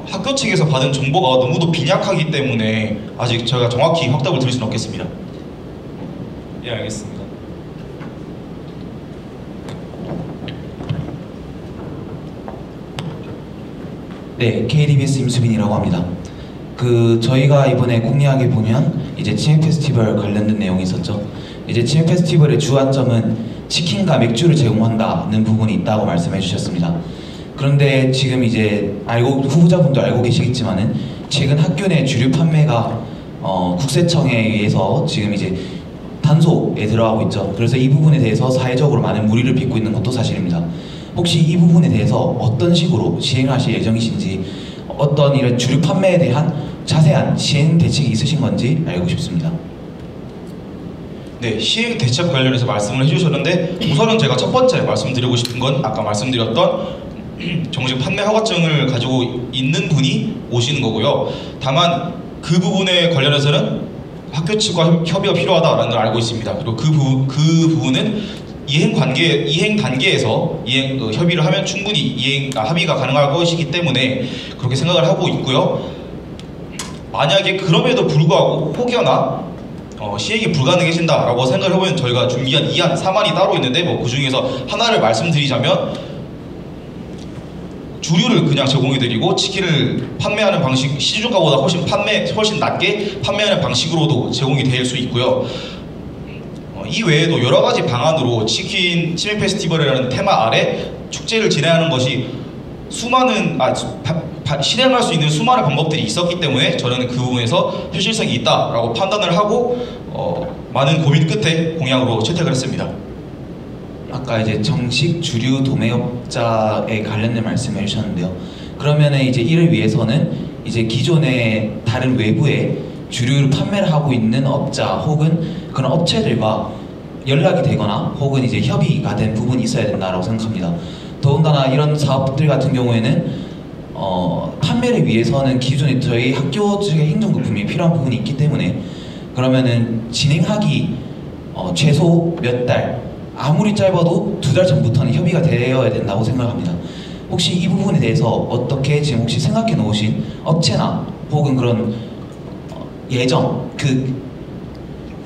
학교 측에서 받은 정보가 너무도 빈약하기 때문에 아직 제가 정확히 확답을 드릴 수는 없겠습니다.
예, 알겠습니다.
네, KDBS 임수빈이라고 합니다. 저희가 이번에 공약에 보면 이제 치맥 페스티벌 관련된 내용이 있었죠. 이제 치맥 페스티벌의 주안점은 치킨과 맥주를 제공한다는 부분이 있다고 말씀해 주셨습니다. 그런데 지금 이제 후보자분도 알고 계시겠지만은 최근 학교 내 주류 판매가 국세청에 의해서 지금 이제 단속에 들어가고 있죠. 그래서 이 부분에 대해서 사회적으로 많은 물의를 빚고 있는 것도 사실입니다. 혹시 이 부분에 대해서 어떤 식으로 시행하실 예정이신지, 어떤 이런 주류 판매에 대한 자세한 시행 대책이 있으신 건지 알고 싶습니다.
네, 시행 대책 관련해서 말씀을 해주셨는데, 우선은 제가 첫 번째 말씀드리고 싶은 건 아까 말씀드렸던 정식 판매 허가증을 가지고 있는 분이 오시는 거고요. 다만 그 부분에 관련해서는 학교 측과 협의가 필요하다라는 걸 알고 있습니다. 그리고 그 부분은 이행 단계에서 협의를 하면 충분히 합의가 가능할 것이기 때문에 그렇게 생각을 하고 있고요. 만약에 그럼에도 불구하고 혹여나 시행이 불가능해진다라고 생각을 해보면 저희가 준비한 2안, 3안이 따로 있는데 그 중에서 하나를 말씀드리자면, 주류를 그냥 제공해드리고 치킨을 판매하는 방식, 시중가보다 훨씬 낮게 판매하는 방식으로도 제공이 될 수 있고요. 이 외에도 여러 가지 방안으로 치맥 페스티벌이라는 테마 아래 축제를 진행하는 것이 실행할 수 있는 수많은 방법들이 있었기 때문에 저는 그 부분에서 현실성이 있다라고 판단을 하고 많은 고민 끝에 공약으로 채택을 했습니다.
아까 이제 정식 주류 도매업자에 관련된 말씀을 해주셨는데요. 그러면은 이제 이를 위해서는 이제 기존의 다른 외부에 주류를 판매를 하고 있는 업자 혹은 그런 업체들과 연락이 되거나 혹은 이제 협의가 된 부분이 있어야 된다고 생각합니다. 더군다나 이런 사업들 같은 경우에는 판매를 위해서는 기존에 저희 학교 측의 행정부 분명히 필요한 부분이 있기 때문에, 그러면은 진행하기 최소 몇 달, 아무리 짧아도 2달 전부터는 협의가 되어야 된다고 생각합니다. 혹시 이 부분에 대해서 어떻게 지금 혹시 생각해 놓으신 업체나 혹은 그런 예정,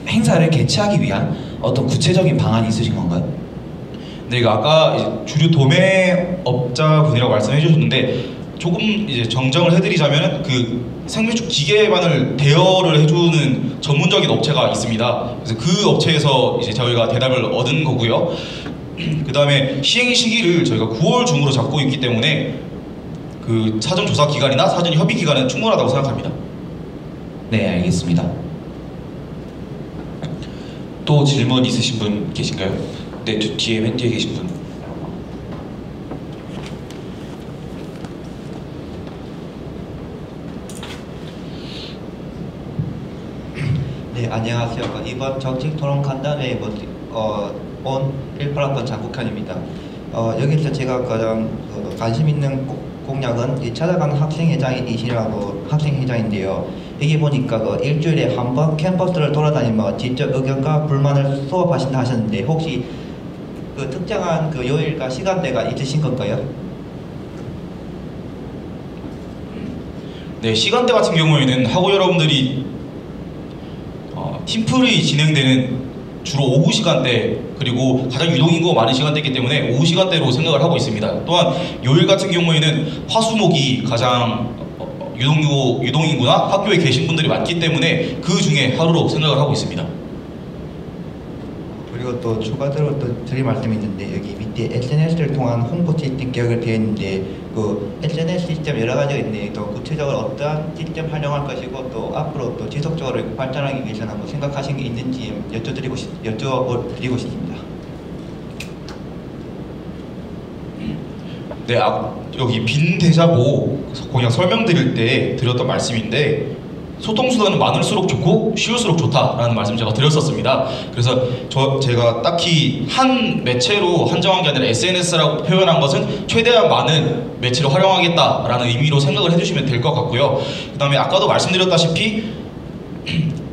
행사를 개최하기 위한 어떤 구체적인 방안이 있으신 건가요?
네, 이거 아까 이제 주류 도매업자분이라고 말씀해 주셨는데 조금 이제 정정을 해드리자면 그 생명축 기계만을 대여를 해주는 전문적인 업체가 있습니다. 그래서 그 업체에서 이제 저희가 대답을 얻은 거고요. 그 다음에 시행 시기를 저희가 9월 중으로 잡고 있기 때문에 그 사전 조사 기간이나 사전 협의 기간은 충분하다고 생각합니다.
네, 알겠습니다.
또 질문 있으신 분 계신가요? 네, 뒤에 맨 뒤에 계신 분.
네, 안녕하세요. 이번 정책 토론 간담회에 온 18학번 장국현입니다. 여기서 제가 가장 관심 있는 공약은 이 찾아가는 학생회장인데요. 여기 보니까 일주일에 한 번 캠퍼스를 돌아다니며 직접 의견과 불만을 수업하신다 하셨는데 혹시 그 특정한 그 요일과 시간대가 있으신 건가요?
네, 시간대 같은 경우에는 학우 여러분들이 팀플이 진행되는 주로 오후 시간대 그리고 가장 유동인구가 많은 시간대이기 때문에 오후 시간대로 생각을 하고 있습니다. 또한 요일 같은 경우에는 화수목이 가장 유동인구나 학교에 계신 분들이 많기 때문에 그 중에 하루로 생각을 하고 있습니다.
그리고 또 추가적으로 또 드릴 말씀이 있는데 여기 밑에 SNS를 통한 홍보 시스템 개혁을 되어 있는데 그 SNS 시스템 여러 가지가 있는데 또 구체적으로 어떠한 시스템 활용할 것이고 또 앞으로 또 지속적으로 발전하기 위해서는 뭐 생각하신 게 있는지 여쭤드리고 싶습니다.
네, 여기 빈 대자보 공약 설명드릴 때 드렸던 말씀인데 소통수단은 많을수록 좋고 쉬울수록 좋다라는 말씀 제가 드렸었습니다. 그래서 제가 딱히 한 매체로 한정한 게 아니라 SNS라고 표현한 것은 최대한 많은 매체를 활용하겠다라는 의미로 생각을 해주시면 될 것 같고요. 그 다음에 아까도 말씀드렸다시피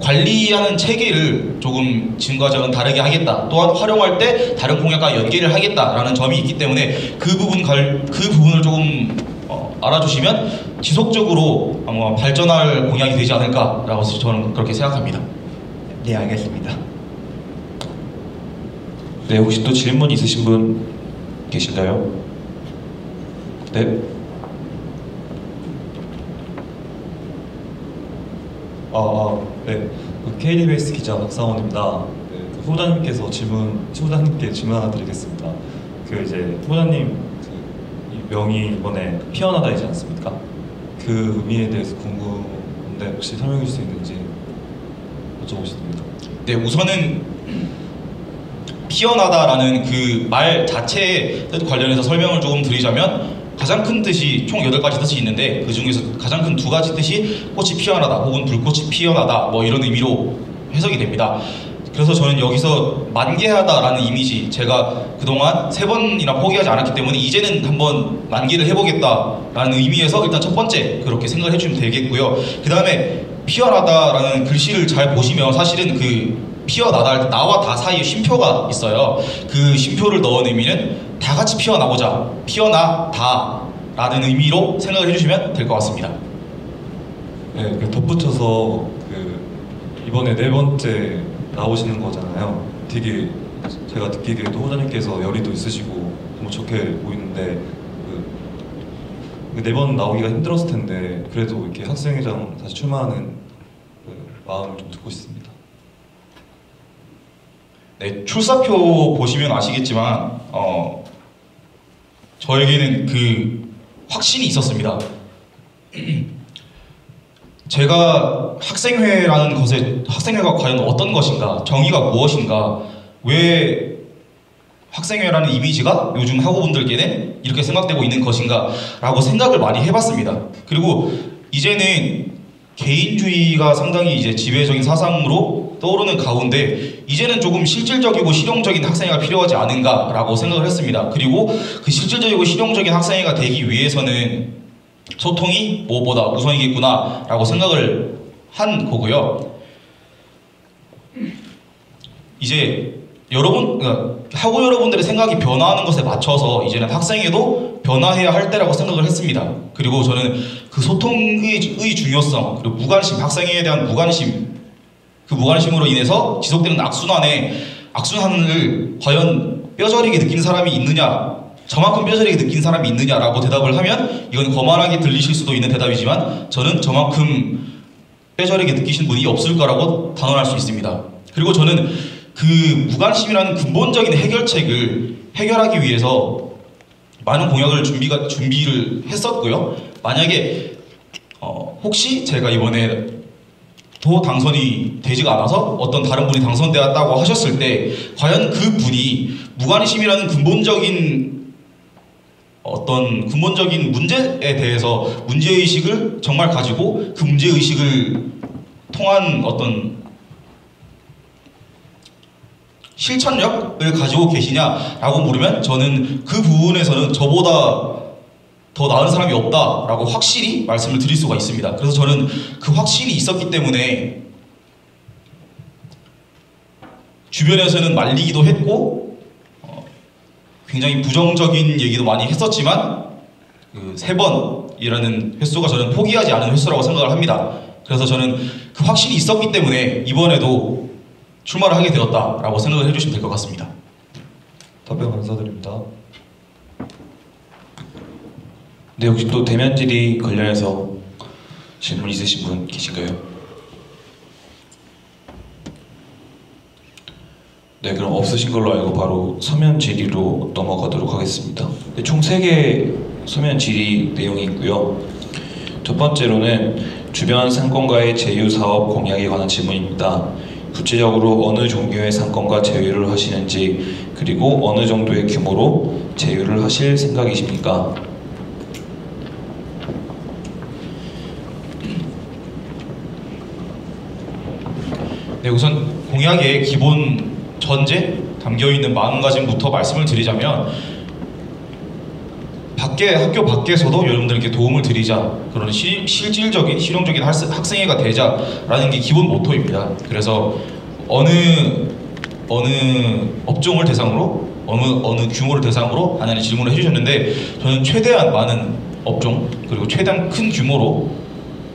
관리하는 체계를 조금 지금과 저는 다르게 하겠다. 또한 활용할 때 다른 공약과 연계를 하겠다라는 점이 있기 때문에 그 부분을 조금 알아주시면 지속적으로 아마 발전할 공약이 되지 않을까라고 저는 그렇게 생각합니다.
네, 알겠습니다.
네, 혹시 또 질문 있으신 분 계신가요? 네.
네. KDBS 기자 박상원입니다. 네, 후보자님께서 후보자님께 질문 하나 드리겠습니다. 이제 후보자님 이 명이 이번에 피어나다이지 않습니까? 그 의미에 대해서 궁금한데 혹시 설명해 줄 수 있는지 여쭤보겠습니다.
네, 우선은 피어나다라는 그 말 자체에 관련해서 설명을 조금 드리자면 가장 큰 뜻이 총 8가지 뜻이 있는데 그 중에서 가장 큰 2가지 뜻이 꽃이 피어나다 혹은 불꽃이 피어나다 뭐 이런 의미로 해석이 됩니다. 그래서 저는 여기서 만개하다라는 이미지, 제가 그동안 3번이나 포기하지 않았기 때문에 이제는 한번 만개를 해보겠다라는 의미에서 일단 첫 번째 그렇게 생각을 해주시면 되겠고요. 그 다음에 피어나다라는 글씨를 잘 보시면 사실은 그 피어나다 할 때 나와 다 사이에 쉼표가 있어요. 그 쉼표를 넣은 의미는 다 같이 피어나보자, 피어나다 라는 의미로 생각을 해주시면 될 것 같습니다.
네, 덧붙여서 이번에 4번째 나오시는 거잖아요. 되게 제가 듣기에도 후보자님께서 열의도 있으시고 너무 좋게 보이는데 4번 나오기가 힘들었을 텐데 그래도 이렇게 학생회장 다시 출마하는 마음을 좀 듣고 싶습니다.
네, 출사표 보시면 아시겠지만 저에게는 그 확신이 있었습니다. 제가 학생회라는 것에 학생회가 과연 어떤 것인가, 정의가 무엇인가, 왜 학생회라는 이미지가 요즘 학우분들께는 이렇게 생각되고 있는 것인가 라고 생각을 많이 해봤습니다. 그리고 이제는 개인주의가 상당히 이제 지배적인 사상으로 떠오르는 가운데 이제는 조금 실질적이고 실용적인 학생회가 필요하지 않은가 라고 생각을 했습니다. 그리고 그 실질적이고 실용적인 학생회가 되기 위해서는 소통이 무엇보다 우선이겠구나 라고 생각을 한 거고요. 이제 학우 여러분들의 생각이 변화하는 것에 맞춰서 이제는 학생회도 변화해야 할 때라고 생각을 했습니다. 그리고 저는 그 소통의 중요성, 그리고 무관심, 학생회에 대한 무관심, 그 무관심으로 인해서 지속되는 악순환에 악순환을 과연 뼈저리게 느낀 사람이 있느냐, 저만큼 뼈저리게 느낀 사람이 있느냐라고 대답을 하면 이건 거만하게 들리실 수도 있는 대답이지만 저는 저만큼 뼈저리게 느끼신 분이 없을 거라고 단언할 수 있습니다. 그리고 저는 그 무관심이라는 근본적인 해결책을 해결하기 위해서 많은 공약을 준비를 했었고요. 만약에 혹시 제가 이번에 또 당선이 되지가 않아서 어떤 다른 분이 당선되었다고 하셨을 때 과연 그 분이 무관심이라는 근본적인 문제에 대해서 문제의식을 정말 가지고 그 문제의식을 통한 어떤 실천력을 가지고 계시냐라고 물으면 저는 그 부분에서는 저보다 더 나은 사람이 없다라고 확실히 말씀을 드릴 수가 있습니다. 그래서 저는 그 확신이 있었기 때문에 주변에서는 말리기도 했고 굉장히 부정적인 얘기도 많이 했었지만 그 3번이라는 횟수가 저는 포기하지 않은 횟수라고 생각을 합니다. 그래서 저는 그 확신이 있었기 때문에 이번에도 출마를 하게 되었다라고 생각을 해주시면 될 것 같습니다.
답변 감사드립니다.
네, 혹시 또 대면 질의 관련해서 질문 있으신 분 계신가요? 네, 그럼 없으신 걸로 알고 바로 서면 질의로 넘어가도록 하겠습니다. 네, 총 3개 서면 질의 내용이 있고요. 첫 번째로는 주변 상권과의 제휴 사업 공약에 관한 질문입니다. 구체적으로 어느 종류의 상권과 제휴를 하시는지, 그리고 어느 정도의 규모로 제휴를 하실 생각이십니까?
네, 우선 공약의 기본 전제 담겨있는 마음가짐부터 말씀을 드리자면 학교 밖에서도 여러분들께 도움을 드리자, 그런 실질적인 실용적인 학생회가 되자라는 게 기본 모토입니다. 그래서 어느 업종을 대상으로 어느 규모를 대상으로 하냐는 질문을 해주셨는데 저는 최대한 많은 업종 그리고 최대한 큰 규모로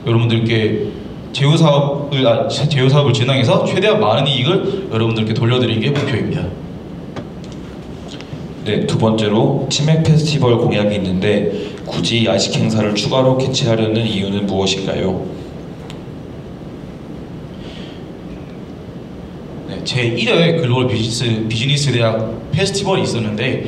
여러분들께 제휴 사업을 진행해서 최대한 많은 이익을 여러분들께 돌려드리는 게 목표입니다.
네, 두 번째로 치맥 페스티벌 공약이 있는데 굳이 야식 행사를 추가로 개최하려는 이유는 무엇인가요?
네, 제1회 글로벌 비즈니스 대학 페스티벌이 있었는데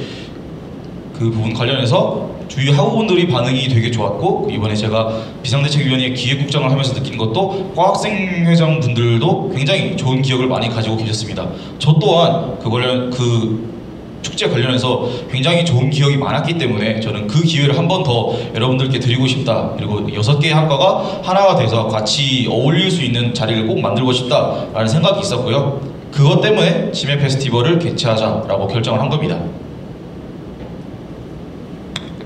그 부분 관련해서 주위 학우분들이 반응이 되게 좋았고, 이번에 제가 비상대책위원회 기획국장을 하면서 느낀 것도 과학생회장 분들도 굉장히 좋은 기억을 많이 가지고 계셨습니다. 저 또한 그 축제 관련해서 굉장히 좋은 기억이 많았기 때문에 저는 그 기회를 한 번 더 여러분들께 드리고 싶다. 그리고 6개의 학과가 하나가 돼서 같이 어울릴 수 있는 자리를 꼭 만들고 싶다라는 생각이 있었고요. 그것 때문에 치맥 페스티벌을 개최하자라고 결정을 한 겁니다.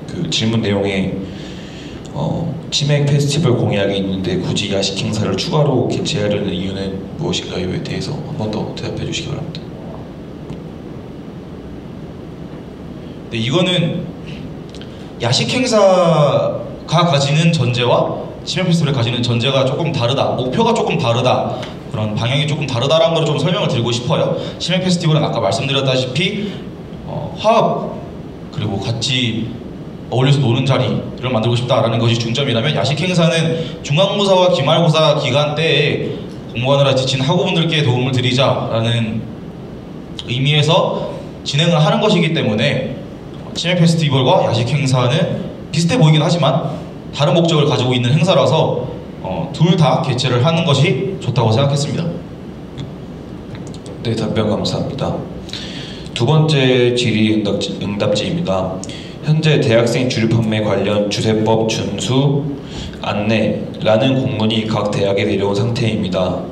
그 질문 내용에 치맥 페스티벌 공약이 있는데 굳이 야식 행사를 추가로 개최하려는 이유는 무엇인가요에 대해서 한 번 더 대답해 주시기 바랍니다.
네, 이거는 야식 행사가 가지는 전제와 치맥 페스티벌이 가지는 전제가 조금 다르다, 목표가 조금 다르다, 그런 방향이 조금 다르다라는 걸 좀 설명을 드리고 싶어요. 치맥 페스티벌은 아까 말씀드렸다시피 화합 그리고 같이 어울려서 노는 자리를 만들고 싶다라는 것이 중점이라면, 야식 행사는 중간고사와 기말고사 기간 때에 공부하느라 지친 학우분들께 도움을 드리자라는 의미에서 진행을 하는 것이기 때문에 치맥 페스티벌과 야식 행사는 비슷해 보이긴 하지만 다른 목적을 가지고 있는 행사라서 둘 다 개최를 하는 것이 좋다고 생각했습니다.
네, 답변 감사합니다. 두 번째 질의 응답지입니다. 현재 대학생 주류 판매 관련 주세법 준수 안내라는 공문이 각 대학에 내려온 상태입니다.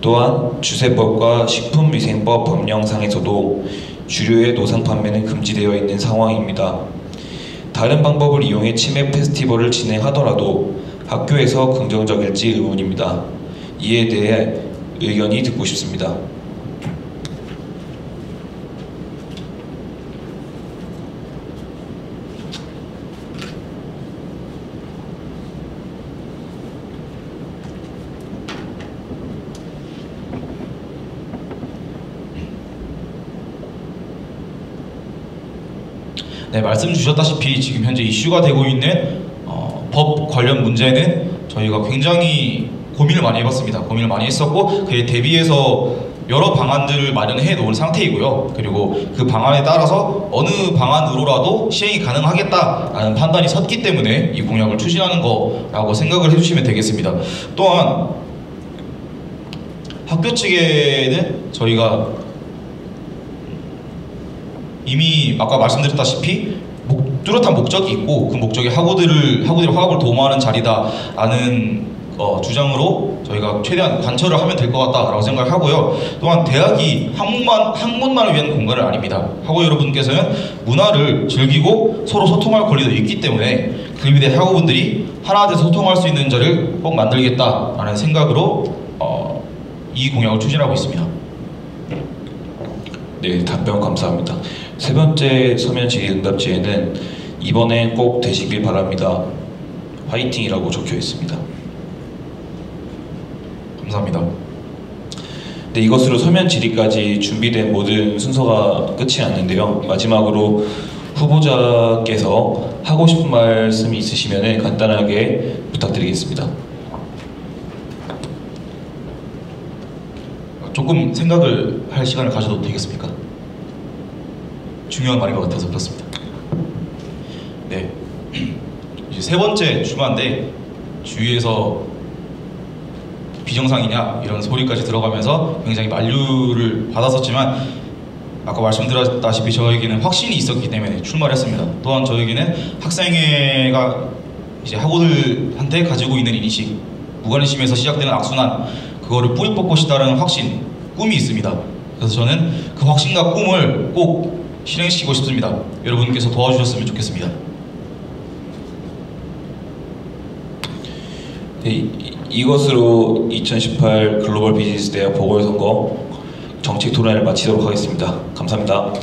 또한 주세법과 식품위생법 법령상에서도 주류의 노상 판매는 금지되어 있는 상황입니다. 다른 방법을 이용해 치맥 페스티벌을 진행하더라도 학교에서 긍정적일지 의문입니다. 이에 대해 의견이 듣고 싶습니다.
네, 말씀 주셨다시피 지금 현재 이슈가 되고 있는 법 관련 문제는 저희가 굉장히 고민을 많이 해봤습니다. 고민을 많이 했었고 그에 대비해서 여러 방안들을 마련해 놓은 상태이고요. 그리고 그 방안에 따라서 어느 방안으로라도 시행이 가능하겠다라는 판단이 섰기 때문에 이 공약을 추진하는 거라고 생각을 해주시면 되겠습니다. 또한 학교 측에는 저희가 이미 아까 말씀드렸다시피 뚜렷한 목적이 있고 그 목적이 학우들의 화합을 도모하는 자리다라는 주장으로 저희가 최대한 관철을 하면 될 것 같다라고 생각을 하고요. 또한 대학이 학문만을 위한 공간은 아닙니다. 학우 여러분께서는 문화를 즐기고 서로 소통할 권리도 있기 때문에 그 위대 학우분들이 하나 돼서 소통할 수 있는 자를 꼭 만들겠다라는 생각으로 이 공약을 추진하고 있습니다.
네, 답변 감사합니다. 세 번째 서면 질의 응답지에는 이번에 꼭 되시길 바랍니다. 화이팅이라고 적혀 있습니다.
감사합니다.
네, 이것으로 서면 질의까지 준비된 모든 순서가 끝이 났는데요. 마지막으로 후보자께서 하고 싶은 말씀이 있으시면 간단하게 부탁드리겠습니다.
조금 생각을 할 시간을 가져도 되겠습니까? 중요한 말인 것 같아서 그렇습니다. 네, 이제 세 번째 주마인데 주위에서 비정상이냐 이런 소리까지 들어가면서 굉장히 만류를 받았었지만 아까 말씀드렸다시피 저에게는 확신이 있었기 때문에 출마를 했습니다. 또한 저에게는 학생회가 이제 학우들한테 가지고 있는 인식, 무관심에서 시작되는 악순환, 그거를 뿌리 뽑고 싶다는 확신, 꿈이 있습니다. 그래서 저는 그 확신과 꿈을 꼭 실행시키고 싶습니다. 여러분께서 도와주셨으면 좋겠습니다.
네, 이것으로 2018 글로벌 비즈니스 대학 보궐선거 정책 토론회를 마치도록 하겠습니다. 감사합니다.